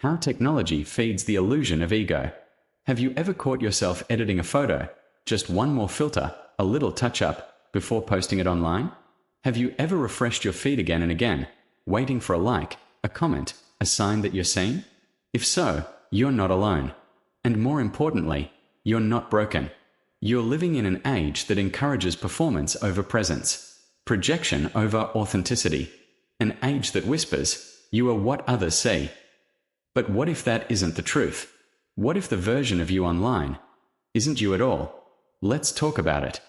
How technology feeds the illusion of ego. Have you ever caught yourself editing a photo, just one more filter, a little touch-up, before posting it online? Have you ever refreshed your feed again and again, waiting for a like, a comment, a sign that you're seen? If so, you're not alone. And more importantly, you're not broken. You're living in an age that encourages performance over presence, projection over authenticity, an age that whispers, "You are what others see." But what if that isn't the truth? What if the version of you online isn't you at all? Let's talk about it.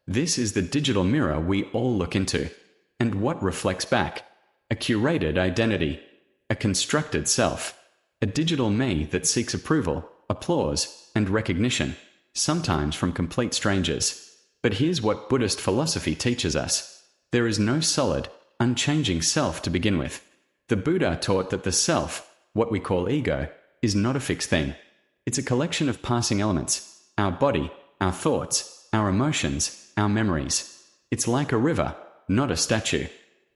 This is the digital mirror we all look into. And what reflects back? A curated identity, a constructed self, a digital me that seeks approval, applause, and recognition, sometimes from complete strangers. But here's what Buddhist philosophy teaches us. There is no solid, unchanging self to begin with. The Buddha taught that the self, what we call ego, is not a fixed thing. It's a collection of passing elements, our body, our thoughts, our emotions, our memories. It's like a river, not a statue,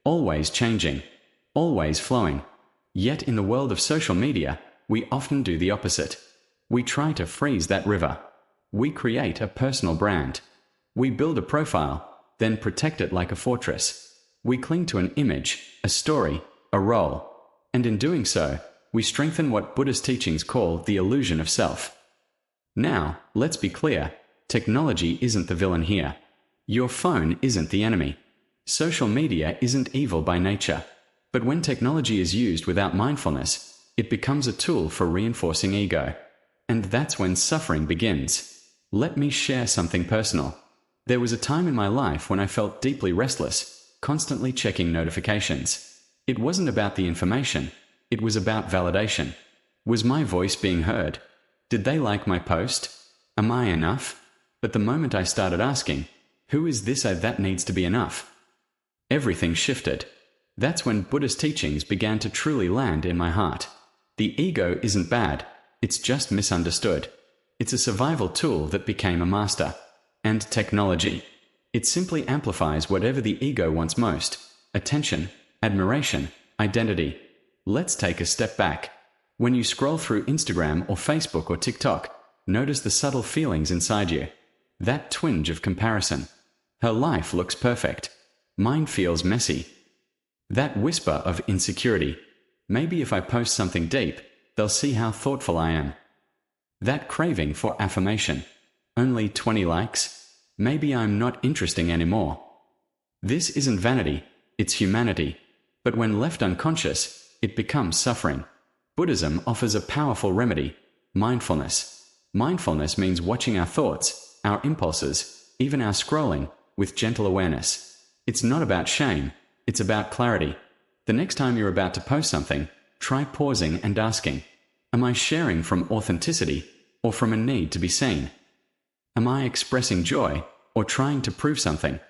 always changing, always flowing. Yet in the world of social media, we often do the opposite. We try to freeze that river. We create a personal brand. We build a profile, then protect it like a fortress. We cling to an image, a story, a role. And in doing so, we strengthen what Buddhist teachings call the illusion of self. Now, let's be clear, technology isn't the villain here. Your phone isn't the enemy. Social media isn't evil by nature. But when technology is used without mindfulness, it becomes a tool for reinforcing ego. And that's when suffering begins. Let me share something personal. There was a time in my life when I felt deeply restless, constantly checking notifications. It wasn't about the information. It was about validation. Was my voice being heard? Did they like my post? Am I enough? But the moment I started asking, who is this that needs to be enough? Everything shifted. That's when Buddhist teachings began to truly land in my heart. The ego isn't bad, it's just misunderstood. It's a survival tool that became a master. And technology. It simply amplifies whatever the ego wants most: attention, admiration, identity. Let's take a step back. When you scroll through Instagram or Facebook or TikTok, notice the subtle feelings inside you. That twinge of comparison. Her life looks perfect. Mine feels messy. That whisper of insecurity. Maybe if I post something deep, they'll see how thoughtful I am. That craving for affirmation. Only 20 likes? Maybe I'm not interesting anymore. This isn't vanity, it's humanity. But when left unconscious, it becomes suffering. Buddhism offers a powerful remedy: mindfulness. Mindfulness means watching our thoughts, our impulses, even our scrolling, with gentle awareness. It's not about shame, it's about clarity. The next time you're about to post something, try pausing and asking, am I sharing from authenticity or from a need to be seen? Am I expressing joy or trying to prove something?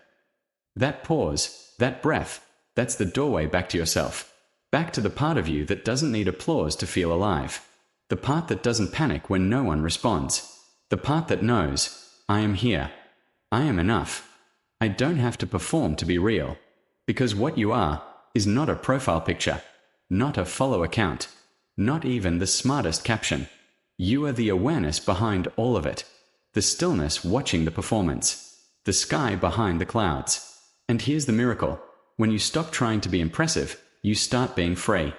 That pause, that breath, that's the doorway back to yourself. Back to the part of you that doesn't need applause to feel alive. The part that doesn't panic when no one responds. The part that knows, I am here. I am enough. I don't have to perform to be real. Because what you are is not a profile picture, not a follow account, not even the smartest caption. You are the awareness behind all of it. The stillness watching the performance. The sky behind the clouds. And here's the miracle. When you stop trying to be impressive, you start being free.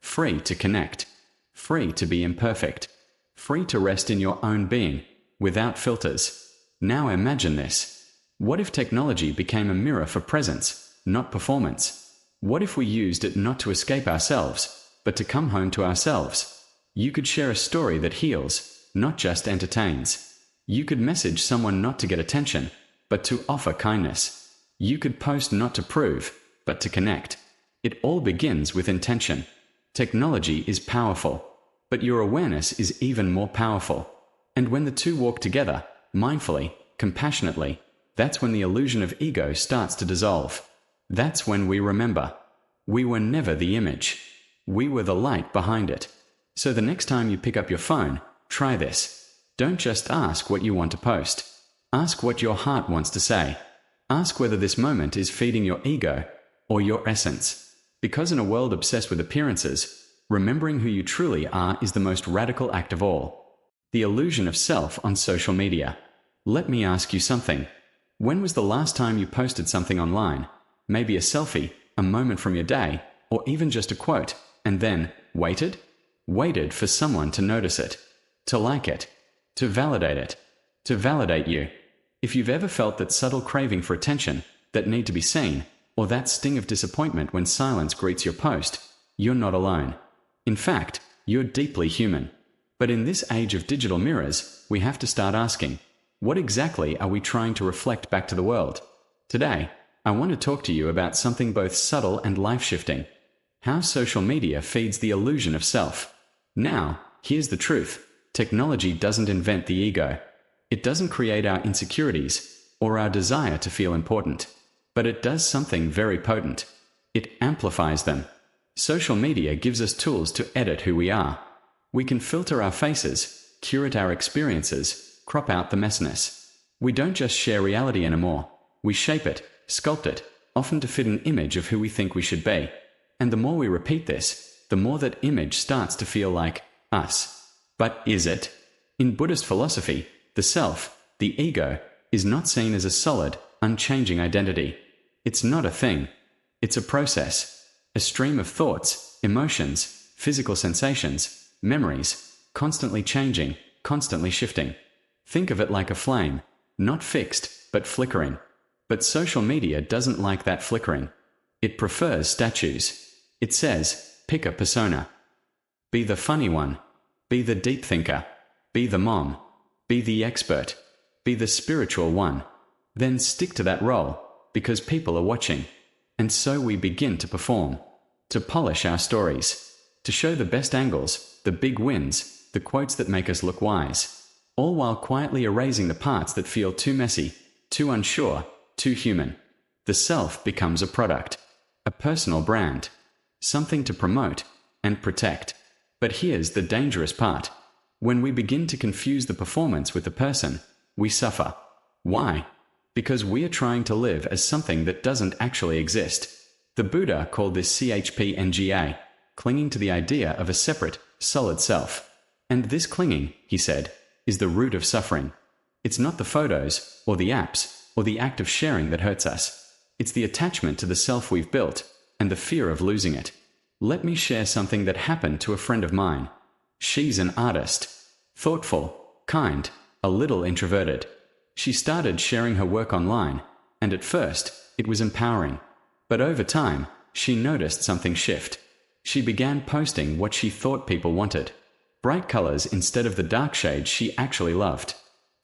Free to connect. Free to be imperfect. Free to rest in your own being, without filters. Now imagine this. What if technology became a mirror for presence, not performance? What if we used it not to escape ourselves, but to come home to ourselves? You could share a story that heals, not just entertains. You could message someone not to get attention, but to offer kindness. You could post not to prove, but to connect. It all begins with intention. Technology is powerful, but your awareness is even more powerful. And when the two walk together, mindfully, compassionately, that's when the illusion of ego starts to dissolve. That's when we remember. We were never the image. We were the light behind it. So the next time you pick up your phone, try this. Don't just ask what you want to post. Ask what your heart wants to say. Ask whether this moment is feeding your ego or your essence. Because in a world obsessed with appearances, Remembering who you truly are is the most radical act of all. The illusion of self on social media. Let me ask you something. When was the last time you posted something online? Maybe a selfie, a moment from your day, or even just a quote, and then waited? Waited for someone to notice it, to like it, to validate you. If you've ever felt that subtle craving for attention, that need to be seen, or that sting of disappointment when silence greets your post, you're not alone. In fact, you're deeply human. But in this age of digital mirrors, we have to start asking, what exactly are we trying to reflect back to the world? Today, I want to talk to you about something both subtle and life-shifting. How social media feeds the illusion of self. Now, here's the truth. Technology doesn't invent the ego. It doesn't create our insecurities or our desire to feel important. But it does something very potent. It amplifies them. Social media gives us tools to edit who we are. We can filter our faces, curate our experiences, crop out the messiness. We don't just share reality anymore. We shape it, sculpt it, often to fit an image of who we think we should be. And the more we repeat this, the more that image starts to feel like us. But is it? In Buddhist philosophy, the self, the ego, is not seen as a solid, unchanging identity. It's not a thing. It's a process. A stream of thoughts, emotions, physical sensations, memories, constantly changing, constantly shifting. Think of it like a flame, not fixed, but flickering. But social media doesn't like that flickering. It prefers statues. It says, pick a persona. Be the funny one. Be the deep thinker. Be the mom. Be the expert. Be the spiritual one. Then stick to that role, because people are watching. And so we begin to perform, to polish our stories, to show the best angles, the big wins, the quotes that make us look wise, all while quietly erasing the parts that feel too messy, too unsure, too human. The self becomes a product, a personal brand, something to promote and protect. But here's the dangerous part. When we begin to confuse the performance with the person, we suffer. Why? Because we are trying to live as something that doesn't actually exist. The Buddha called this CHPNGA, clinging to the idea of a separate, solid self. And this clinging, he said, is the root of suffering. It's not the photos, or the apps, or the act of sharing that hurts us. It's the attachment to the self we've built, and the fear of losing it. Let me share something that happened to a friend of mine. She's an artist. Thoughtful, kind, a little introverted. She started sharing her work online, and at first, it was empowering. But over time, she noticed something shift. She began posting what she thought people wanted. Bright colors instead of the dark shades she actually loved.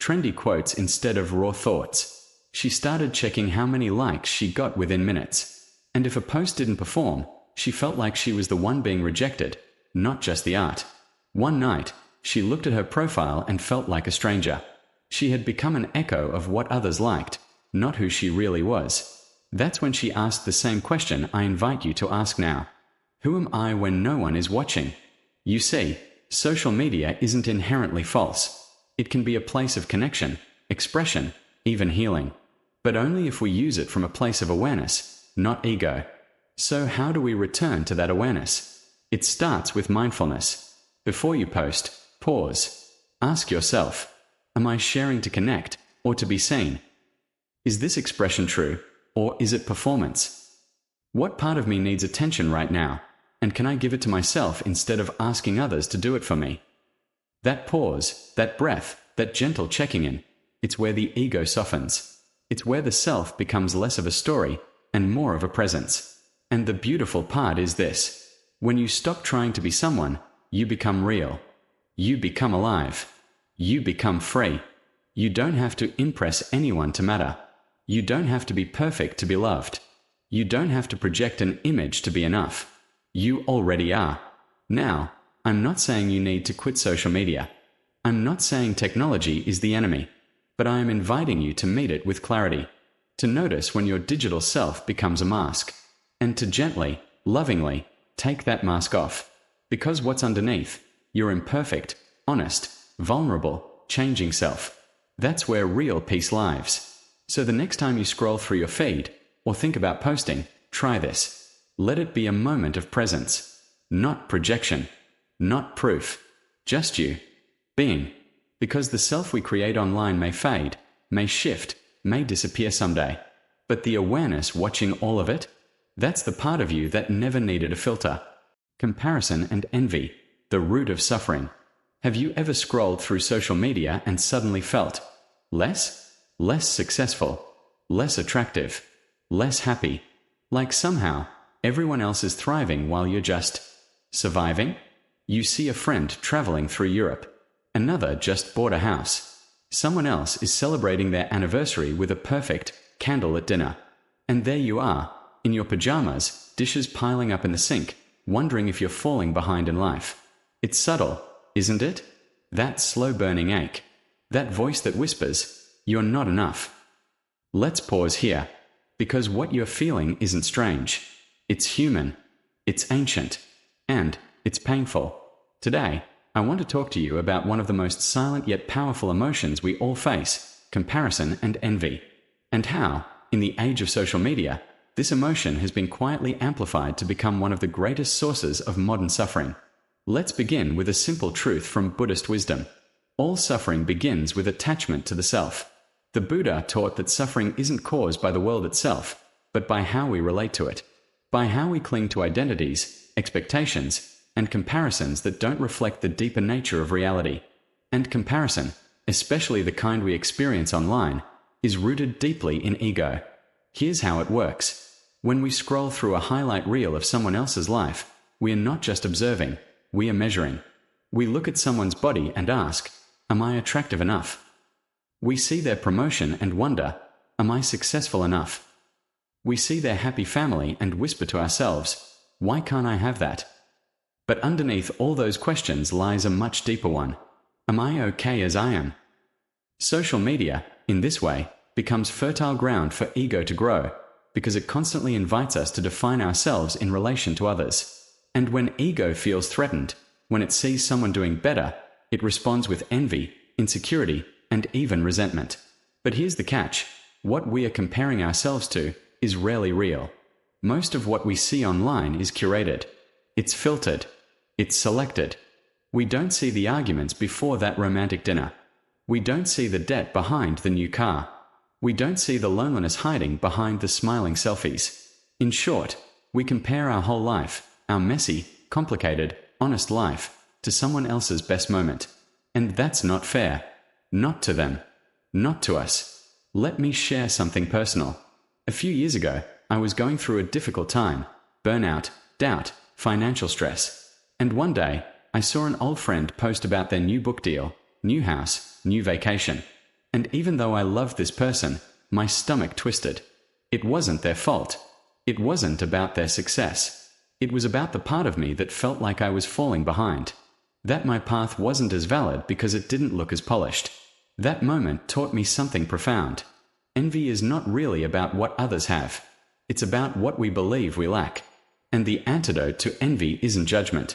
Trendy quotes instead of raw thoughts. She started checking how many likes she got within minutes. And if a post didn't perform, she felt like she was the one being rejected, not just the art. One night, she looked at her profile and felt like a stranger. She had become an echo of what others liked, not who she really was. That's when she asked the same question I invite you to ask now. Who am I when no one is watching? You see, social media isn't inherently false. It can be a place of connection, expression, even healing. But only if we use it from a place of awareness, not ego. So how do we return to that awareness? It starts with mindfulness. Before you post, pause. Ask yourself, am I sharing to connect or to be seen? Is this expression true, or is it performance? What part of me needs attention right now, and can I give it to myself instead of asking others to do it for me? That pause, that breath, that gentle checking in, it's where the ego softens. It's where the self becomes less of a story and more of a presence. And the beautiful part is this. When you stop trying to be someone, you become real. You become alive. You become free. You don't have to impress anyone to matter. You don't have to be perfect to be loved. You don't have to project an image to be enough. You already are. Now, I'm not saying you need to quit social media. I'm not saying technology is the enemy. But I am inviting you to meet it with clarity. To notice when your digital self becomes a mask. And to gently, lovingly, take that mask off. Because what's underneath? Your imperfect, honest, vulnerable, changing self. That's where real peace lives. So the next time you scroll through your feed, or think about posting, try this. Let it be a moment of presence. Not projection. Not proof. Just you. Being. Because the self we create online may fade, may shift, may disappear someday. But the awareness watching all of it? That's the part of you that never needed a filter. Comparison and envy, the root of suffering. Have you ever scrolled through social media and suddenly felt less? Less successful, less attractive, less happy? Like somehow, everyone else is thriving while you're just surviving? You see a friend traveling through Europe. Another just bought a house. Someone else is celebrating their anniversary with a perfect candlelit dinner. And there you are, in your pajamas, dishes piling up in the sink, wondering if you're falling behind in life. It's subtle, isn't it? That slow-burning ache. That voice that whispers, "You're not enough." Let's pause here, because what you're feeling isn't strange. It's human, it's ancient, and it's painful. Today, I want to talk to you about one of the most silent yet powerful emotions we all face, comparison and envy, and how, in the age of social media, this emotion has been quietly amplified to become one of the greatest sources of modern suffering. Let's begin with a simple truth from Buddhist wisdom. All suffering begins with attachment to the self. The Buddha taught that suffering isn't caused by the world itself, but by how we relate to it, by how we cling to identities, expectations, and comparisons that don't reflect the deeper nature of reality. And comparison, especially the kind we experience online, is rooted deeply in ego. Here's how it works. When we scroll through a highlight reel of someone else's life, we are not just observing, we are measuring. We look at someone's body and ask, "Am I attractive enough?" We see their promotion and wonder, "Am I successful enough?" We see their happy family and whisper to ourselves, "Why can't I have that?" But underneath all those questions lies a much deeper one. Am I okay as I am? Social media, in this way, becomes fertile ground for ego to grow, because it constantly invites us to define ourselves in relation to others. And when ego feels threatened, when it sees someone doing better, it responds with envy, insecurity, and even resentment. But here's the catch. What we are comparing ourselves to is rarely real. Most of what we see online is curated. It's filtered. It's selected. We don't see the arguments before that romantic dinner. We don't see the debt behind the new car. We don't see the loneliness hiding behind the smiling selfies. In short, we compare our whole life, our messy, complicated, honest life, to someone else's best moment. And that's not fair. Not to them. Not to us. Let me share something personal. A few years ago, I was going through a difficult time. Burnout, doubt, financial stress. And one day, I saw an old friend post about their new book deal, new house, new vacation. And even though I loved this person, my stomach twisted. It wasn't their fault. It wasn't about their success. It was about the part of me that felt like I was falling behind. That my path wasn't as valid because it didn't look as polished. That moment taught me something profound. Envy is not really about what others have. It's about what we believe we lack. And the antidote to envy isn't judgment.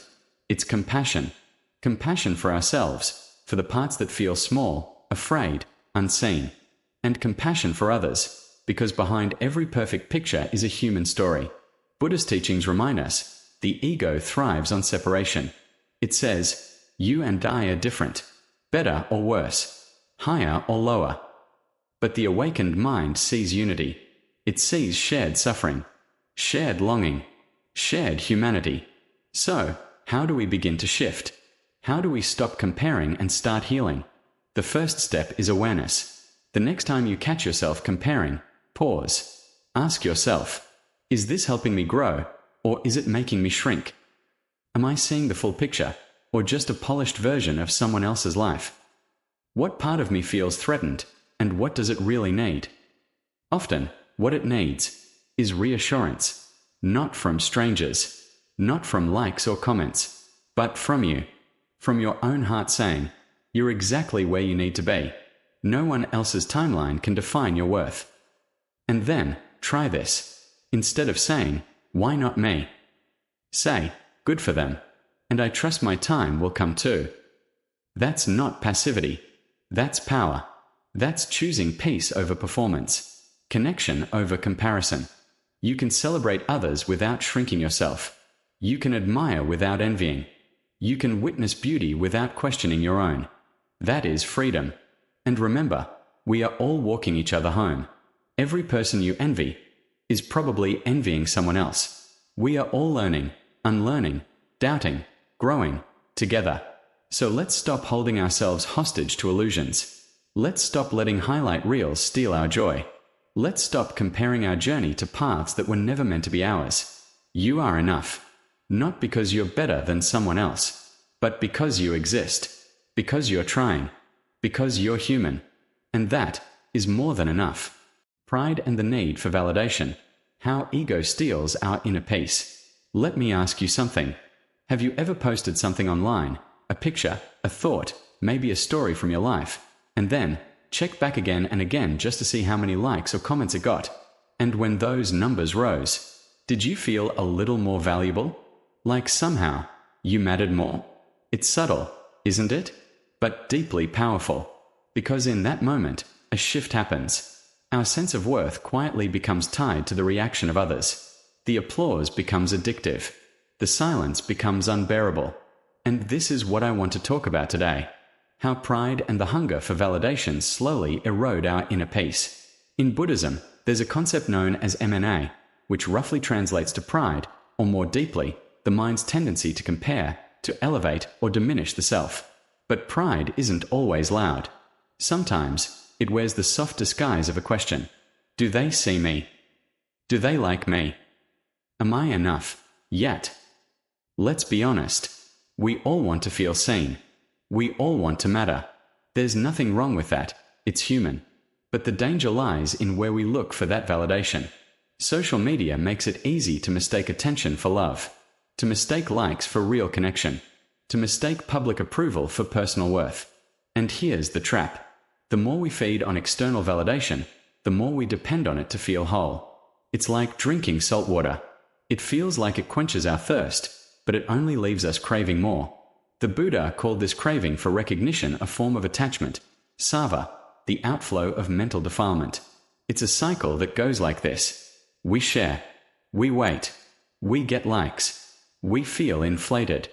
It's compassion. Compassion for ourselves, for the parts that feel small, afraid, unseen. And compassion for others, because behind every perfect picture is a human story. Buddhist teachings remind us, the ego thrives on separation. It says, you and I are different, better or worse, higher or lower. But the awakened mind sees unity. It sees shared suffering, shared longing, shared humanity. So, how do we begin to shift? How do we stop comparing and start healing? The first step is awareness. The next time you catch yourself comparing, pause. Ask yourself, is this helping me grow, or is it making me shrink? Am I seeing the full picture, or just a polished version of someone else's life? What part of me feels threatened, and what does it really need? Often, what it needs is reassurance, not from strangers, not from likes or comments, but from you, from your own heart saying, you're exactly where you need to be. No one else's timeline can define your worth. And then, try this. Instead of saying, why not me? Say, good for them, and I trust my time will come too. That's not passivity. That's power. That's choosing peace over performance, connection over comparison. You can celebrate others without shrinking yourself. You can admire without envying. You can witness beauty without questioning your own. That is freedom. And remember, we are all walking each other home. Every person you envy is probably envying someone else. We are all learning, unlearning, doubting, growing, together. So let's stop holding ourselves hostage to illusions. Let's stop letting highlight reels steal our joy. Let's stop comparing our journey to paths that were never meant to be ours. You are enough. Not because you're better than someone else, but because you exist, because you're trying, because you're human. And that is more than enough. Pride and the need for validation. How ego steals our inner peace. Let me ask you something. Have you ever posted something online, a picture, a thought, maybe a story from your life, and then check back again and again just to see how many likes or comments it got? And when those numbers rose, did you feel a little more valuable? Like somehow you mattered more? It's subtle, isn't it? But deeply powerful. Because in that moment, a shift happens. Our sense of worth quietly becomes tied to the reaction of others. The applause becomes addictive. The silence becomes unbearable. And this is what I want to talk about today. How pride and the hunger for validation slowly erode our inner peace. In Buddhism, there's a concept known as MNA, which roughly translates to pride, or more deeply, the mind's tendency to compare, to elevate or diminish the self. But pride isn't always loud. Sometimes it wears the soft disguise of a question. Do they see me? Do they like me? Am I enough yet? Let's be honest. We all want to feel seen. We all want to matter. There's nothing wrong with that. It's human. But the danger lies in where we look for that validation. Social media makes it easy to mistake attention for love, to mistake likes for real connection, to mistake public approval for personal worth. And here's the trap. The more we feed on external validation, the more we depend on it to feel whole. It's like drinking salt water. It feels like it quenches our thirst, but it only leaves us craving more. The Buddha called this craving for recognition a form of attachment, sava, the outflow of mental defilement. It's a cycle that goes like this. We share. We wait. We get likes. We feel inflated.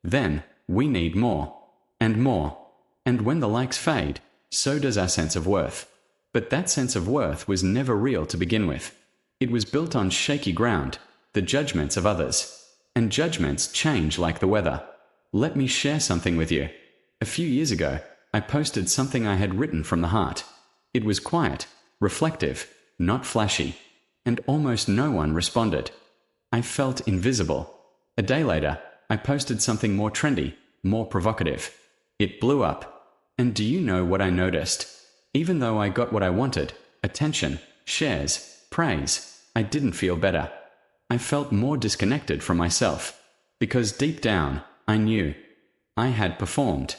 Then, we need more. And more. And when the likes fade, so does our sense of worth. But that sense of worth was never real to begin with. It was built on shaky ground, the judgments of others. And judgments change like the weather. Let me share something with you. A few years ago, I posted something I had written from the heart. It was quiet, reflective, not flashy, and almost no one responded. I felt invisible. A day later, I posted something more trendy, more provocative. It blew up. And do you know what I noticed? Even though I got what I wanted, attention, shares, praise, I didn't feel better. I felt more disconnected from myself. Because deep down, I knew. I had performed.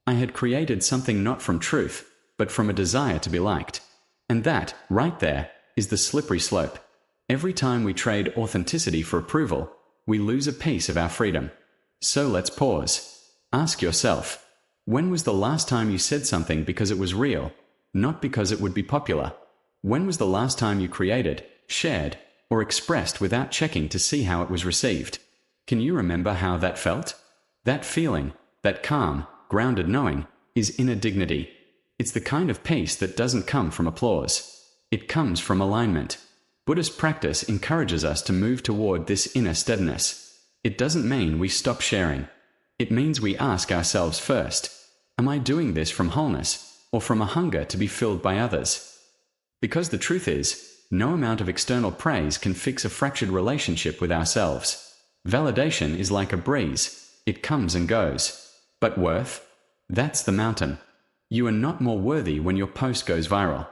I had created something not from truth, but from a desire to be liked. And that, right there, is the slippery slope. Every time we trade authenticity for approval, we lose a piece of our freedom. So let's pause. Ask yourself, when was the last time you said something because it was real, not because it would be popular? When was the last time you created, shared, or expressed without checking to see how it was received? Can you remember how that felt? That feeling, that calm, grounded knowing, is inner dignity. It's the kind of peace that doesn't come from applause. It comes from alignment. Buddhist practice encourages us to move toward this inner steadiness. It doesn't mean we stop sharing. It means we ask ourselves first, am I doing this from wholeness, or from a hunger to be filled by others? Because the truth is, no amount of external praise can fix a fractured relationship with ourselves. Validation is like a breeze. It comes and goes. But worth? That's the mountain. You are not more worthy when your post goes viral.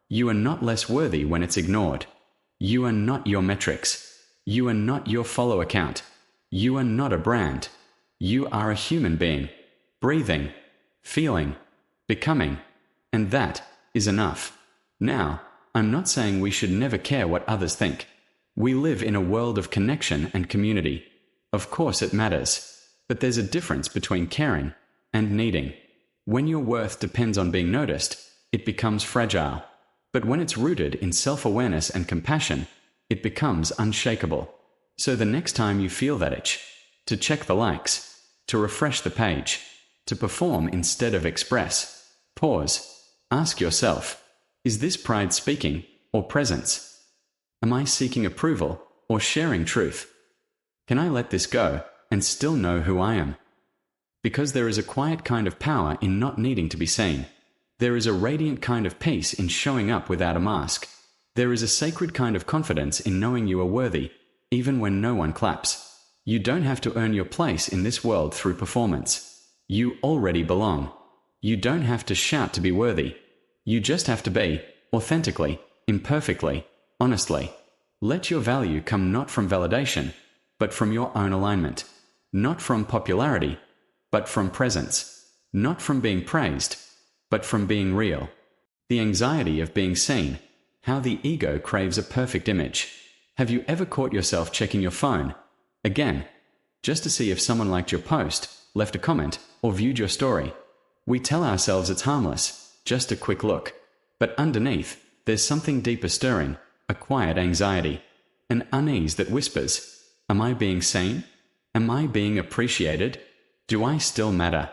You are not less worthy when it's ignored. You are not your metrics. You are not your follow count. You are not a brand. You are a human being. Breathing. Feeling. Becoming. And that is enough. Now, I'm not saying we should never care what others think. We live in a world of connection and community. Of course it matters. But there's a difference between caring and needing. When your worth depends on being noticed, it becomes fragile. But when it's rooted in self-awareness and compassion, it becomes unshakable. So the next time you feel that itch, to check the likes, to refresh the page, to perform instead of express, pause, ask yourself, is this pride speaking or presence? Am I seeking approval or sharing truth? Can I let this go and still know who I am? Because there is a quiet kind of power in not needing to be seen. There is a radiant kind of peace in showing up without a mask. There is a sacred kind of confidence in knowing you are worthy, even when no one claps. You don't have to earn your place in this world through performance. You already belong. You don't have to shout to be worthy. You just have to be, authentically, imperfectly, honestly. Let your value come not from validation, but from your own alignment. Not from popularity, but from presence. Not from being praised, but from being real. The anxiety of being seen. How the ego craves a perfect image. Have you ever caught yourself checking your phone again, just to see if someone liked your post, left a comment, or viewed your story? We tell ourselves it's harmless, just a quick look. But underneath, there's something deeper stirring, a quiet anxiety, an unease that whispers, am I being seen? Am I being appreciated? Do I still matter?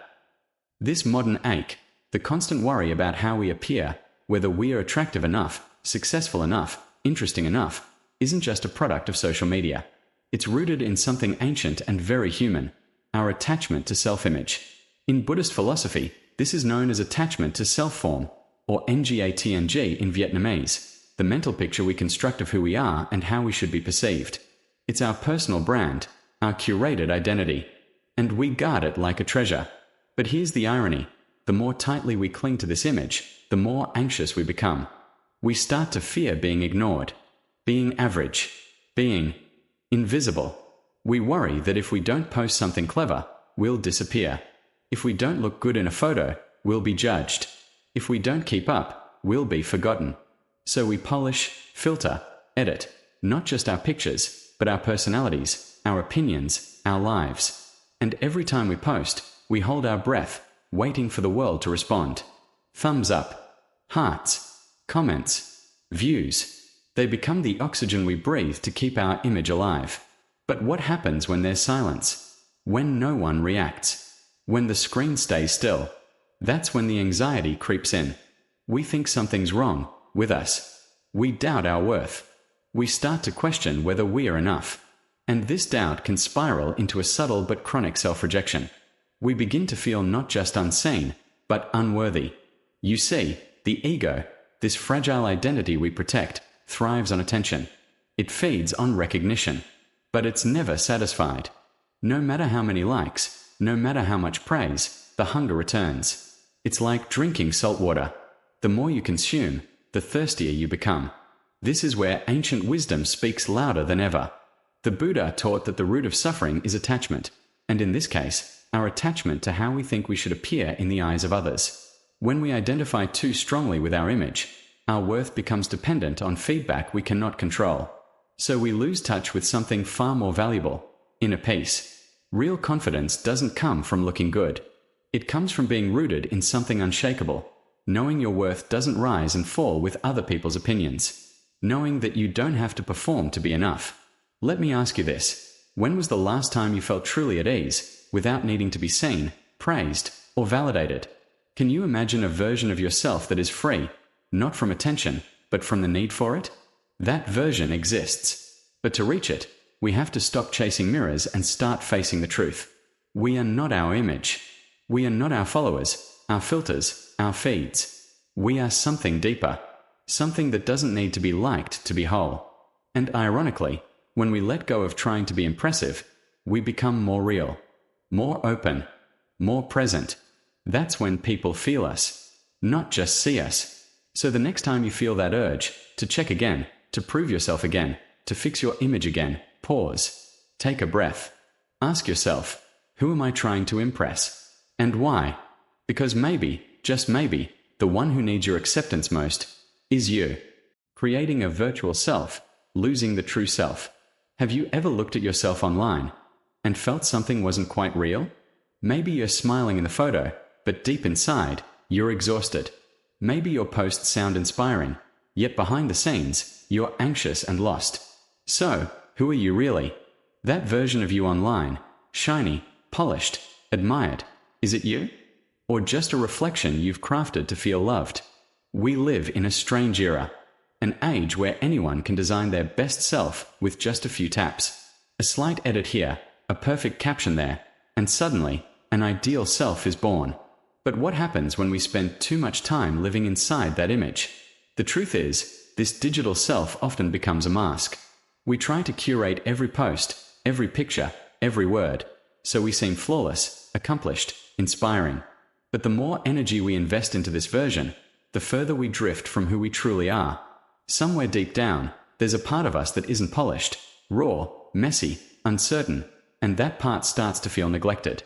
This modern ache, the constant worry about how we appear, whether we are attractive enough, successful enough, interesting enough, isn't just a product of social media. It's rooted in something ancient and very human, our attachment to self-image. In Buddhist philosophy, this is known as attachment to self-form, or ngatng in Vietnamese, the mental picture we construct of who we are and how we should be perceived. It's our personal brand, our curated identity, and we guard it like a treasure. But here's the irony. The more tightly we cling to this image, the more anxious we become. We start to fear being ignored, being average, being invisible. We worry that if we don't post something clever, we'll disappear. If we don't look good in a photo, we'll be judged. If we don't keep up, we'll be forgotten. So we polish, filter, edit, not just our pictures, but our personalities, our opinions, our lives. And every time we post, we hold our breath, waiting for the world to respond. Thumbs up, hearts, comments, views. They become the oxygen we breathe to keep our image alive. But what happens when there's silence? When no one reacts? When the screen stays still? That's when the anxiety creeps in. We think something's wrong with us. We doubt our worth. We start to question whether we are enough. And this doubt can spiral into a subtle but chronic self-rejection. We begin to feel not just unseen, but unworthy. You see, the ego, this fragile identity we protect, thrives on attention. It feeds on recognition. But it's never satisfied. No matter how many likes, no matter how much praise, the hunger returns. It's like drinking salt water. The more you consume, the thirstier you become. This is where ancient wisdom speaks louder than ever. The Buddha taught that the root of suffering is attachment, and in this case, our attachment to how we think we should appear in the eyes of others. When we identify too strongly with our image, our worth becomes dependent on feedback we cannot control. So we lose touch with something far more valuable, inner peace. Real confidence doesn't come from looking good. It comes from being rooted in something unshakable, knowing your worth doesn't rise and fall with other people's opinions, knowing that you don't have to perform to be enough. Let me ask you this. When was the last time you felt truly at ease, without needing to be seen, praised, or validated? Can you imagine a version of yourself that is free, not from attention, but from the need for it? That version exists. But to reach it, we have to stop chasing mirrors and start facing the truth. We are not our image. We are not our followers, our filters, our feeds. We are something deeper. Something that doesn't need to be liked to be whole. And ironically, when we let go of trying to be impressive, we become more real, more open, more present. That's when people feel us, not just see us. So the next time you feel that urge to check again, to prove yourself again, to fix your image again, pause. Take a breath. Ask yourself, who am I trying to impress? And why? Because maybe, just maybe, the one who needs your acceptance most is you. Creating a virtual self, losing the true self. Have you ever looked at yourself online and felt something wasn't quite real? Maybe you're smiling in the photo, but deep inside, you're exhausted. Maybe your posts sound inspiring, yet behind the scenes, you're anxious and lost. So, who are you really? That version of you online, shiny, polished, admired, is it you? Or just a reflection you've crafted to feel loved? We live in a strange era, an age where anyone can design their best self with just a few taps. A slight edit here, a perfect caption there, and suddenly, an ideal self is born. But what happens when we spend too much time living inside that image? The truth is, this digital self often becomes a mask. We try to curate every post, every picture, every word, so we seem flawless, accomplished, inspiring. But the more energy we invest into this version, the further we drift from who we truly are. Somewhere deep down, there's a part of us that isn't polished, raw, messy, uncertain, and that part starts to feel neglected.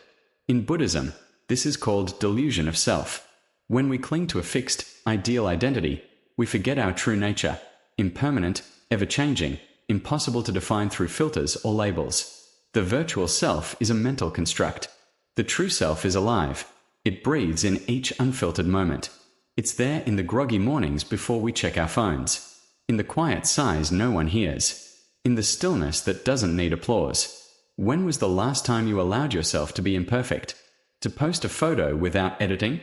In Buddhism, this is called delusion of self. When we cling to a fixed, ideal identity, we forget our true nature, impermanent, ever-changing, impossible to define through filters or labels. The virtual self is a mental construct. The true self is alive. It breathes in each unfiltered moment. It's there in the groggy mornings before we check our phones, in the quiet sighs no one hears, in the stillness that doesn't need applause. When was the last time you allowed yourself to be imperfect? To post a photo without editing?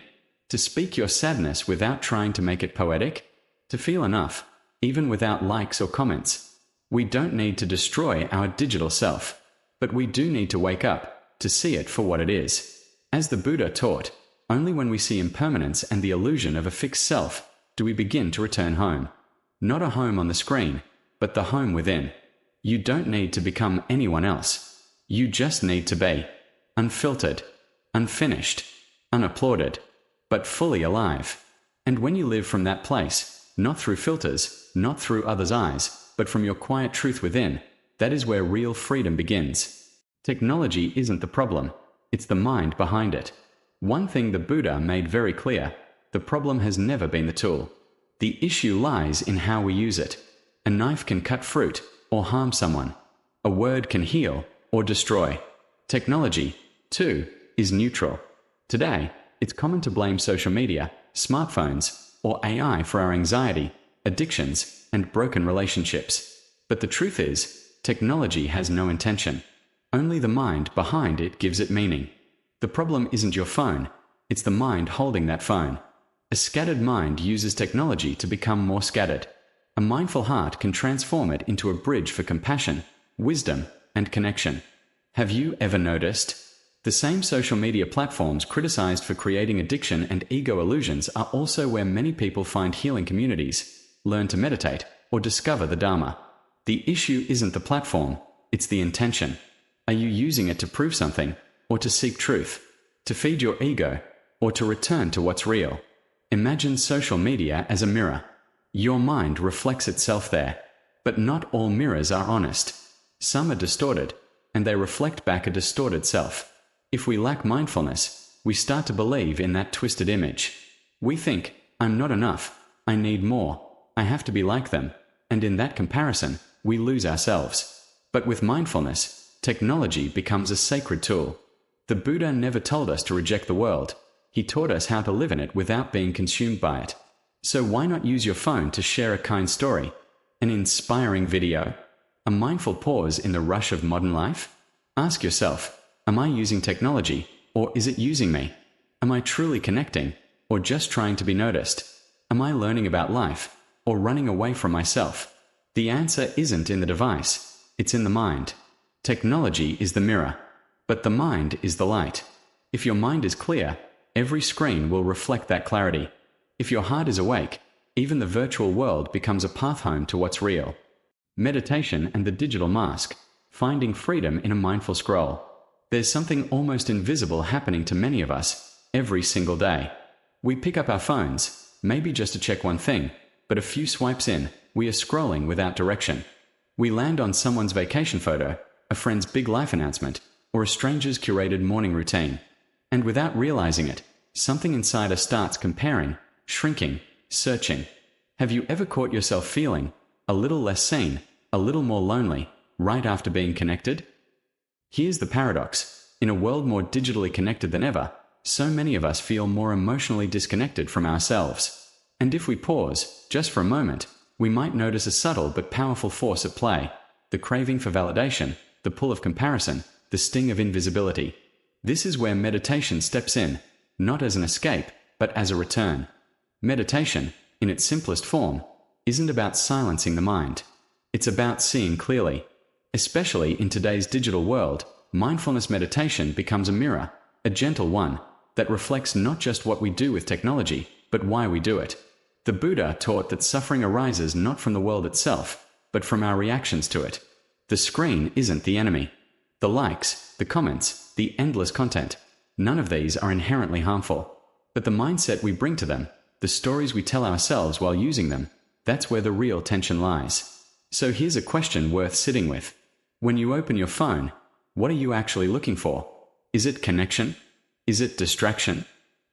To speak your sadness without trying to make it poetic? To feel enough, even without likes or comments? We don't need to destroy our digital self, but we do need to wake up, to see it for what it is. As the Buddha taught, only when we see impermanence and the illusion of a fixed self do we begin to return home. Not a home on the screen, but the home within. You don't need to become anyone else. You just need to be unfiltered, unfinished, unapplauded, but fully alive. And when you live from that place, not through filters, not through others' eyes, but from your quiet truth within, that is where real freedom begins. Technology isn't the problem, it's the mind behind it. One thing the Buddha made very clear: the problem has never been the tool. The issue lies in how we use it. A knife can cut fruit or harm someone. A word can heal or destroy. Technology, too, is neutral. Today, it's common to blame social media, smartphones, or AI for our anxiety, addictions, and broken relationships. But the truth is, technology has no intention. Only the mind behind it gives it meaning. The problem isn't your phone, it's the mind holding that phone. A scattered mind uses technology to become more scattered. A mindful heart can transform it into a bridge for compassion, wisdom, and connection. Have you ever noticed? The same social media platforms criticized for creating addiction and ego illusions are also where many people find healing communities, learn to meditate, or discover the Dharma. The issue isn't the platform, it's the intention. Are you using it to prove something, or to seek truth, to feed your ego, or to return to what's real? Imagine social media as a mirror. Your mind reflects itself there, but not all mirrors are honest. Some are distorted, and they reflect back a distorted self. If we lack mindfulness, we start to believe in that twisted image. We think, I'm not enough, I need more, I have to be like them, and in that comparison, we lose ourselves. But with mindfulness, technology becomes a sacred tool. The Buddha never told us to reject the world. He taught us how to live in it without being consumed by it. So why not use your phone to share a kind story, an inspiring video, a mindful pause in the rush of modern life? Ask yourself, am I using technology, or is it using me? Am I truly connecting, or just trying to be noticed? Am I learning about life, or running away from myself? The answer isn't in the device, it's in the mind. Technology is the mirror, but the mind is the light. If your mind is clear, every screen will reflect that clarity. If your heart is awake, even the virtual world becomes a path home to what's real. Meditation and the digital mask, finding freedom in a mindful scroll. There's something almost invisible happening to many of us every single day. We pick up our phones, maybe just to check one thing, but a few swipes in, we are scrolling without direction. We land on someone's vacation photo, a friend's big life announcement, or a stranger's curated morning routine. And without realizing it, something inside us starts comparing, shrinking, searching. Have you ever caught yourself feeling a little less seen, a little more lonely, right after being connected? Here's the paradox. In a world more digitally connected than ever, so many of us feel more emotionally disconnected from ourselves. And if we pause, just for a moment, we might notice a subtle but powerful force at play: the craving for validation, the the pull of comparison, the sting of invisibility. This is where meditation steps in, not as an escape, but as a return. Meditation, in its simplest form, isn't about silencing the mind. It's about seeing clearly. Especially in today's digital world, mindfulness meditation becomes a mirror, a gentle one, that reflects not just what we do with technology, but why we do it. The Buddha taught that suffering arises not from the world itself, but from our reactions to it. The screen isn't the enemy. The likes, the comments, the endless content, none of these are inherently harmful. But the mindset we bring to them, the stories we tell ourselves while using them, that's where the real tension lies. So here's a question worth sitting with. When you open your phone, what are you actually looking for? Is it connection? Is it distraction?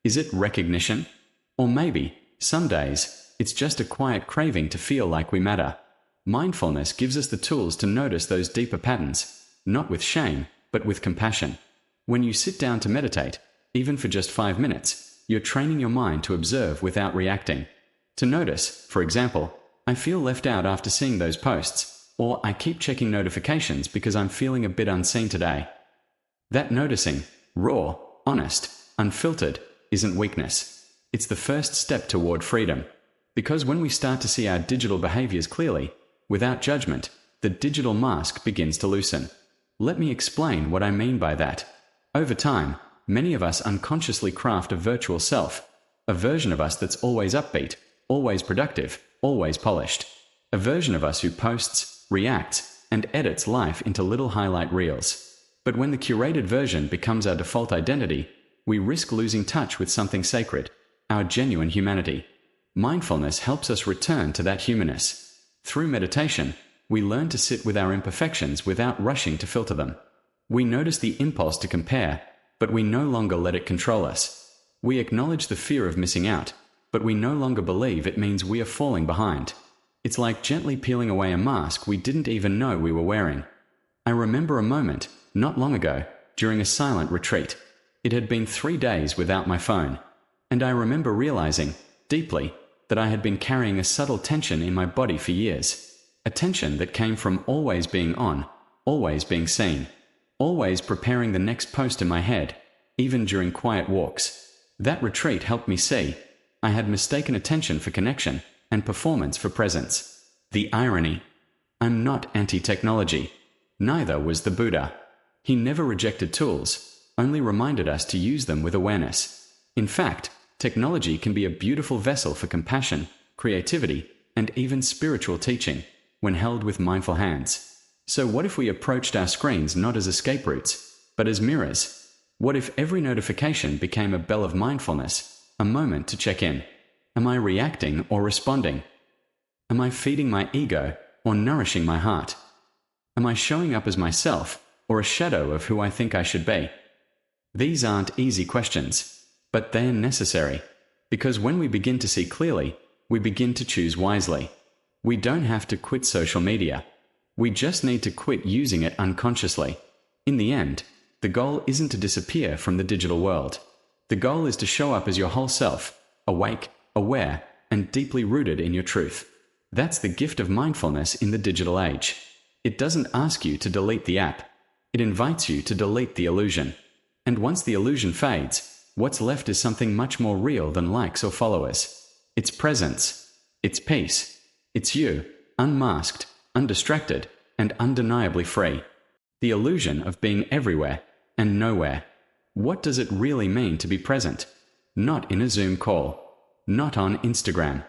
Is it recognition? Or maybe, some days, it's just a quiet craving to feel like we matter. Mindfulness gives us the tools to notice those deeper patterns, not with shame, but with compassion. When you sit down to meditate, even for just 5 minutes, you're training your mind to observe without reacting. To notice, for example, I feel left out after seeing those posts, or I keep checking notifications because I'm feeling a bit unseen today. That noticing, raw, honest, unfiltered, isn't weakness. It's the first step toward freedom. Because when we start to see our digital behaviors clearly, without judgment, the digital mask begins to loosen. Let me explain what I mean by that. Over time, many of us unconsciously craft a virtual self, a version of us that's always upbeat, always productive, always polished. A version of us who posts, reacts, and edits life into little highlight reels. But when the curated version becomes our default identity, we risk losing touch with something sacred, our genuine humanity. Mindfulness helps us return to that humanness. Through meditation, we learn to sit with our imperfections without rushing to filter them. We notice the impulse to compare, but we no longer let it control us. We acknowledge the fear of missing out, but we no longer believe it means we are falling behind. It's like gently peeling away a mask we didn't even know we were wearing. I remember a moment, not long ago, during a silent retreat. It had been 3 days without my phone, and I remember realizing, deeply, that I had been carrying a subtle tension in my body for years. A tension that came from always being on, always being seen, always preparing the next post in my head, even during quiet walks. That retreat helped me see I had mistaken attention for connection and performance for presence. The irony. I'm not anti-technology. Neither was the Buddha. He never rejected tools, only reminded us to use them with awareness. In fact, technology can be a beautiful vessel for compassion, creativity, and even spiritual teaching, when held with mindful hands. So what if we approached our screens not as escape routes, but as mirrors? What if every notification became a bell of mindfulness, a moment to check in? Am I reacting or responding? Am I feeding my ego or nourishing my heart? Am I showing up as myself or a shadow of who I think I should be? These aren't easy questions, but they're necessary, because when we begin to see clearly, we begin to choose wisely. We don't have to quit social media. We just need to quit using it unconsciously. In the end, the goal isn't to disappear from the digital world. The goal is to show up as your whole self, awake, aware, and deeply rooted in your truth. That's the gift of mindfulness in the digital age. It doesn't ask you to delete the app. It invites you to delete the illusion. And once the illusion fades, what's left is something much more real than likes or followers. It's presence. It's peace. It's you, unmasked, undistracted, and undeniably free. The illusion of being everywhere and nowhere. What does it really mean to be present? Not in a Zoom call. Not on Instagram.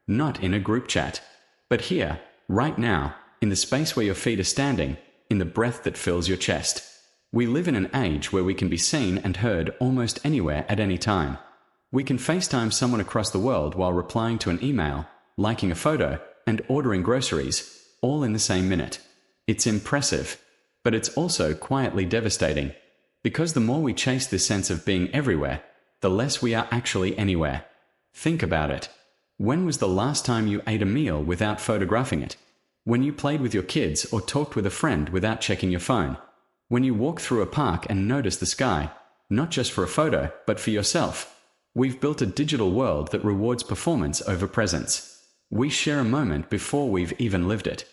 Not in a group chat. But here, right now, in the space where your feet are standing, in the breath that fills your chest. We live in an age where we can be seen and heard almost anywhere at any time. We can FaceTime someone across the world while replying to an email, liking a photo, and ordering groceries, all in the same minute. It's impressive, but it's also quietly devastating. Because the more we chase this sense of being everywhere, the less we are actually anywhere. Think about it. When was the last time you ate a meal without photographing it? When you played with your kids or talked with a friend without checking your phone? When you walk through a park and notice the sky, not just for a photo, but for yourself? We've built a digital world that rewards performance over presence. We share a moment before we've even lived it.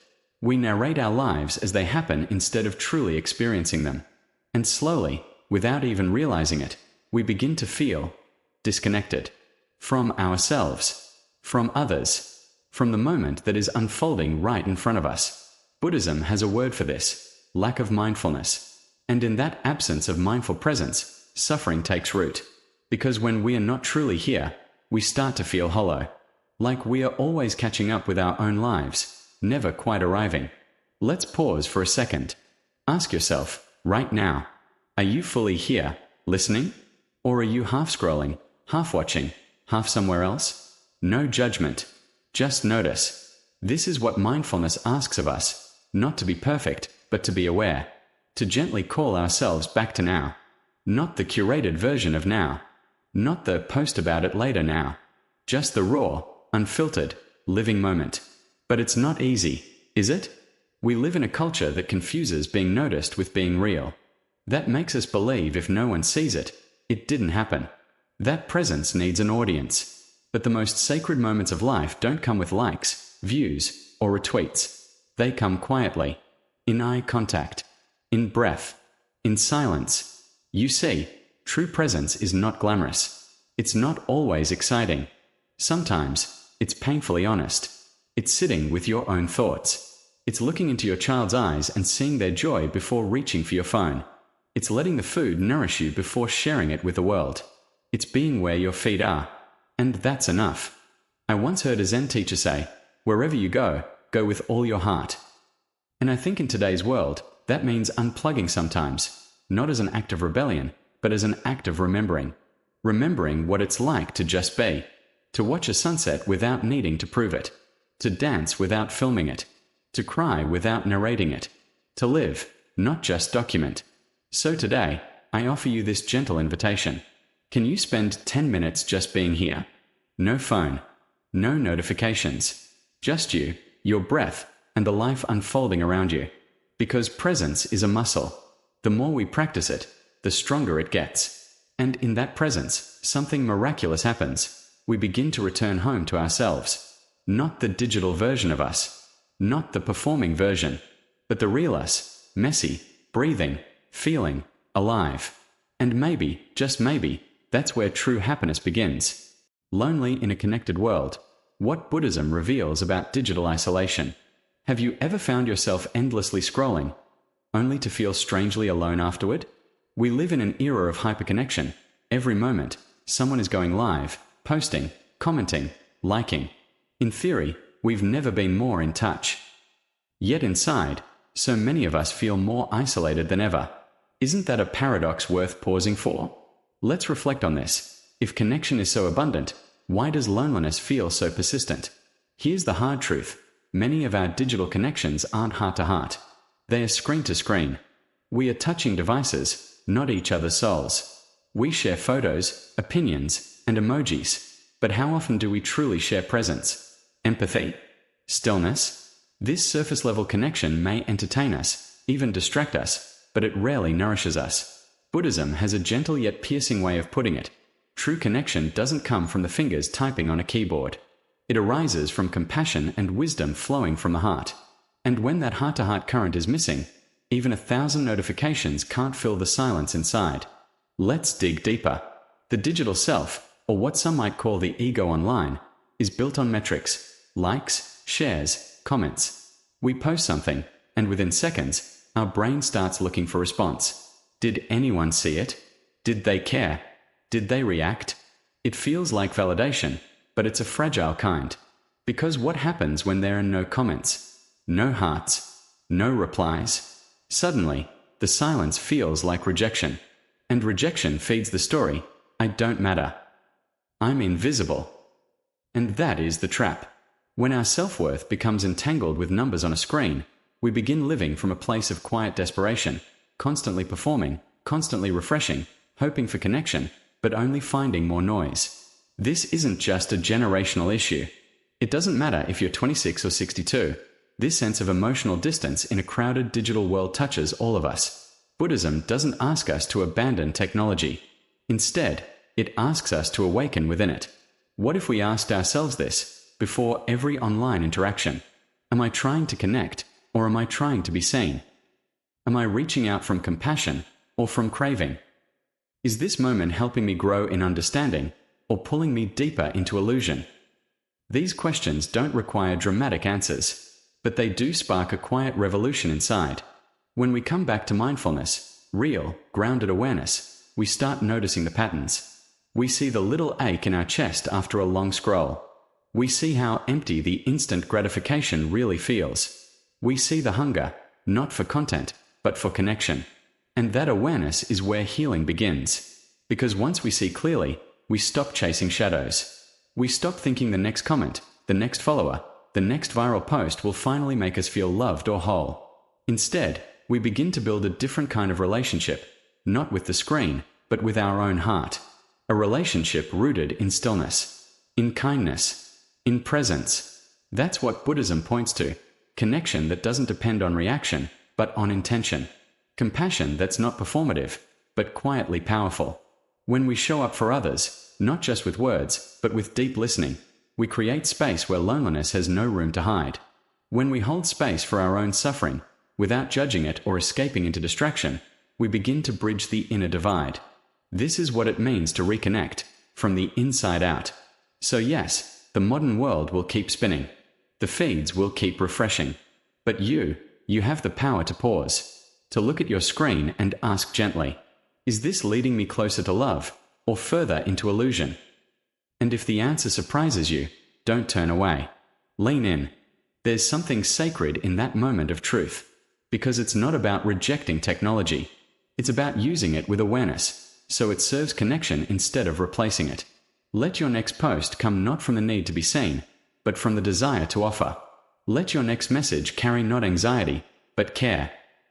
We narrate our lives as they happen instead of truly experiencing them. And slowly, without even realizing it, we begin to feel disconnected from ourselves, from others, from the moment that is unfolding right in front of us. Buddhism has a word for this: lack of mindfulness. And in that absence of mindful presence, suffering takes root. Because when we are not truly here, we start to feel hollow. Like we are always catching up with our own lives, never quite arriving. Let's pause for a second. Ask yourself, right now, are you fully here, listening? Or are you half scrolling, half watching, half somewhere else? No judgment. Just notice. This is what mindfulness asks of us: not to be perfect, but to be aware. To gently call ourselves back to now. Not the curated version of now. Not the post about it later now. Just the raw, unfiltered, living moment. But it's not easy, is it? We live in a culture that confuses being noticed with being real. That makes us believe if no one sees it, it didn't happen. That presence needs an audience. But the most sacred moments of life don't come with likes, views, or retweets. They come quietly. In eye contact. In breath. In silence. You see, true presence is not glamorous. It's not always exciting. Sometimes, it's painfully honest. It's sitting with your own thoughts. It's looking into your child's eyes and seeing their joy before reaching for your phone. It's letting the food nourish you before sharing it with the world. It's being where your feet are. And that's enough. I once heard a Zen teacher say, "Wherever you go, go with all your heart." And I think in today's world, that means unplugging sometimes, not as an act of rebellion, but as an act of remembering. Remembering what it's like to just be. To watch a sunset without needing to prove it. To dance without filming it. To cry without narrating it. To live, not just document. So today, I offer you this gentle invitation. Can you spend 10 minutes just being here? No phone. No notifications. Just you, your breath, and the life unfolding around you. Because presence is a muscle. The more we practice it, the stronger it gets. And in that presence, something miraculous happens. We begin to return home to ourselves. Not the digital version of us. Not the performing version. But the real us, messy, breathing, feeling, alive. And maybe, just maybe, that's where true happiness begins. Lonely in a connected world. What Buddhism reveals about digital isolation. Have you ever found yourself endlessly scrolling, only to feel strangely alone afterward? We live in an era of hyperconnection. Every moment, someone is going live, posting, commenting, liking. In theory, we've never been more in touch. Yet inside, so many of us feel more isolated than ever. Isn't that a paradox worth pausing for? Let's reflect on this. If connection is so abundant, why does loneliness feel so persistent? Here's the hard truth. Many of our digital connections aren't heart-to-heart. They are screen-to-screen. We are touching devices, not each other's souls. We share photos, opinions, and emojis. But how often do we truly share presence? Empathy? Stillness? This surface-level connection may entertain us, even distract us, but it rarely nourishes us. Buddhism has a gentle yet piercing way of putting it. True connection doesn't come from the fingers typing on a keyboard. It arises from compassion and wisdom flowing from the heart. And when that heart-to-heart current is missing, even 1,000 notifications can't fill the silence inside. Let's dig deeper. The digital self, or what some might call the ego online, is built on metrics, likes, shares, comments. We post something, and within seconds, our brain starts looking for response. Did anyone see it? Did they care? Did they react? It feels like validation, but it's a fragile kind. Because what happens when there are no comments? No hearts? No replies? Suddenly, the silence feels like rejection. And rejection feeds the story, I don't matter. I'm invisible. And that is the trap. When our self-worth becomes entangled with numbers on a screen, we begin living from a place of quiet desperation, constantly performing, constantly refreshing, hoping for connection, but only finding more noise. This isn't just a generational issue. It doesn't matter if you're 26 or 62. This sense of emotional distance in a crowded digital world touches all of us. Buddhism doesn't ask us to abandon technology. Instead, it asks us to awaken within it. What if we asked ourselves this before every online interaction? Am I trying to connect, or am I trying to be seen? Am I reaching out from compassion or from craving? Is this moment helping me grow in understanding or pulling me deeper into illusion? These questions don't require dramatic answers, but they do spark a quiet revolution inside. When we come back to mindfulness, real, grounded awareness, we start noticing the patterns. We see the little ache in our chest after a long scroll. We see how empty the instant gratification really feels. We see the hunger, not for content, but for connection. And that awareness is where healing begins. Because once we see clearly, we stop chasing shadows. We stop thinking the next comment, the next follower, the next viral post will finally make us feel loved or whole. Instead, we begin to build a different kind of relationship, not with the screen, but with our own heart. A relationship rooted in stillness, in kindness, in presence. That's what Buddhism points to. Connection that doesn't depend on reaction, but on intention. Compassion that's not performative, but quietly powerful. When we show up for others, not just with words, but with deep listening, we create space where loneliness has no room to hide. When we hold space for our own suffering, without judging it or escaping into distraction, we begin to bridge the inner divide. This is what it means to reconnect, from the inside out. So yes, the modern world will keep spinning. The feeds will keep refreshing. But you have the power to pause, to look at your screen and ask gently, is this leading me closer to love, or further into illusion? And if the answer surprises you, don't turn away. Lean in. There's something sacred in that moment of truth, because it's not about rejecting technology. It's about using it with awareness, so it serves connection instead of replacing it. Let your next post come not from the need to be seen, but from the desire to offer. Let your next message carry not anxiety, but care.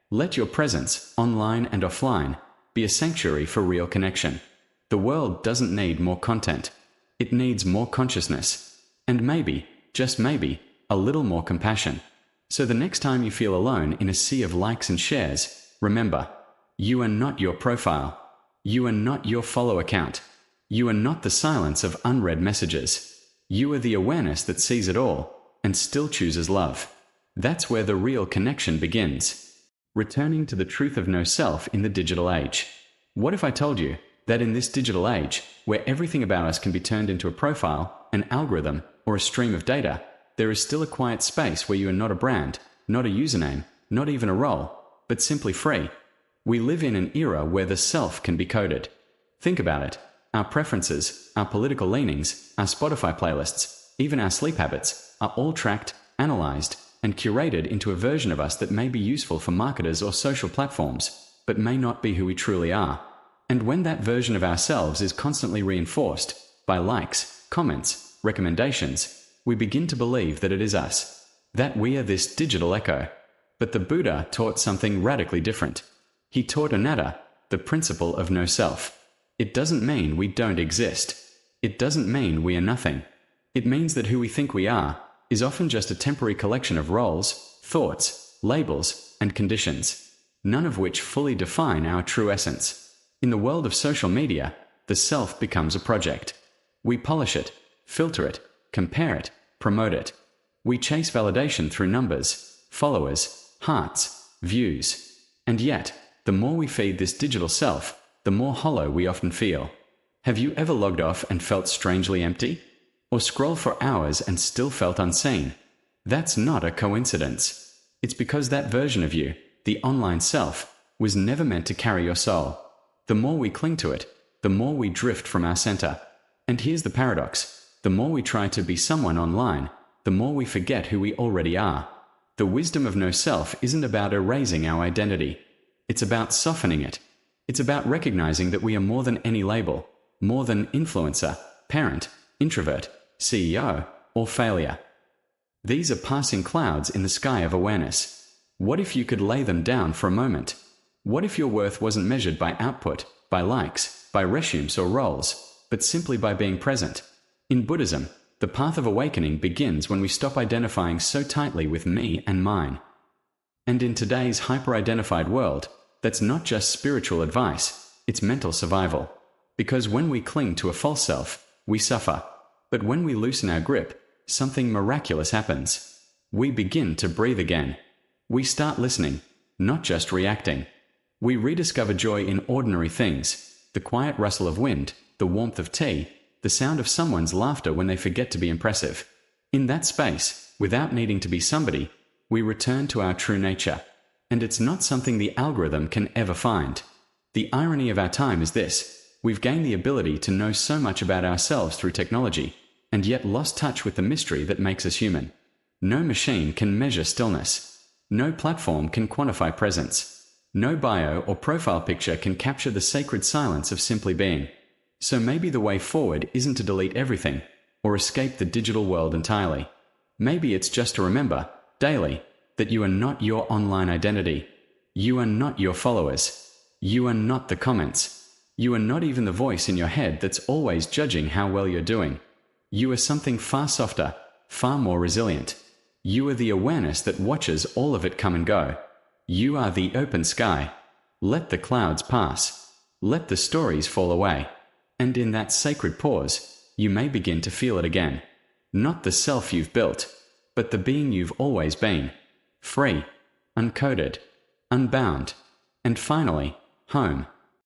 Let your presence, online and offline, be a sanctuary for real connection. The world doesn't need more content. It needs more consciousness. And maybe, just maybe, a little more compassion. So the next time you feel alone in a sea of likes and shares, remember, you are not your profile. You are not your follow count. You are not the silence of unread messages. You are the awareness that sees it all and still chooses love. That's where the real connection begins. Returning to the truth of no self in the digital age. What if I told you that in this digital age, where everything about us can be turned into a profile, an algorithm, or a stream of data, there is still a quiet space where you are not a brand, not a username, not even a role, but simply free? We live in an era where the self can be coded. Think about it. Our preferences, our political leanings, our Spotify playlists, even our sleep habits, are all tracked, analyzed, and curated into a version of us that may be useful for marketers or social platforms, but may not be who we truly are. And when that version of ourselves is constantly reinforced by likes, comments, recommendations, we begin to believe that it is us, that we are this digital echo. But the Buddha taught something radically different. He taught anatta, the principle of no self. It doesn't mean we don't exist. It doesn't mean we are nothing. It means that who we think we are is often just a temporary collection of roles, thoughts, labels, and conditions, none of which fully define our true essence. In the world of social media, the self becomes a project. We polish it, filter it, compare it, promote it. We chase validation through numbers, followers, hearts, views. And yet, the more we feed this digital self, the more hollow we often feel. Have you ever logged off and felt strangely empty? Or scrolled for hours and still felt unseen? That's not a coincidence. It's because that version of you, the online self, was never meant to carry your soul. The more we cling to it, the more we drift from our center. And here's the paradox. The more we try to be someone online, the more we forget who we already are. The wisdom of no self isn't about erasing our identity. It's about softening it. It's about recognizing that we are more than any label, more than influencer, parent, introvert, CEO, or failure. These are passing clouds in the sky of awareness. What if you could lay them down for a moment? What if your worth wasn't measured by output, by likes, by resumes or roles, but simply by being present? In Buddhism, the path of awakening begins when we stop identifying so tightly with me and mine. And in today's hyper-identified world, that's not just spiritual advice, it's mental survival. Because when we cling to a false self, we suffer. But when we loosen our grip, something miraculous happens. We begin to breathe again. We start listening, not just reacting. We rediscover joy in ordinary things, the quiet rustle of wind, the warmth of tea, the sound of someone's laughter when they forget to be impressive. In that space, without needing to be somebody, we return to our true nature. And it's not something the algorithm can ever find. The irony of our time is this: we've gained the ability to know so much about ourselves through technology, and yet lost touch with the mystery that makes us human. No machine can measure stillness. No platform can quantify presence. No bio or profile picture can capture the sacred silence of simply being. So maybe the way forward isn't to delete everything, or escape the digital world entirely. Maybe it's just to remember, daily, that you are not your online identity. You are not your followers. You are not the comments. You are not even the voice in your head that's always judging how well you're doing. You are something far softer, far more resilient. You are the awareness that watches all of it come and go. You are the open sky. Let the clouds pass. Let the stories fall away. And in that sacred pause, you may begin to feel it again. Not the self you've built, but the being you've always been. Free, uncoded, unbound, and finally, home.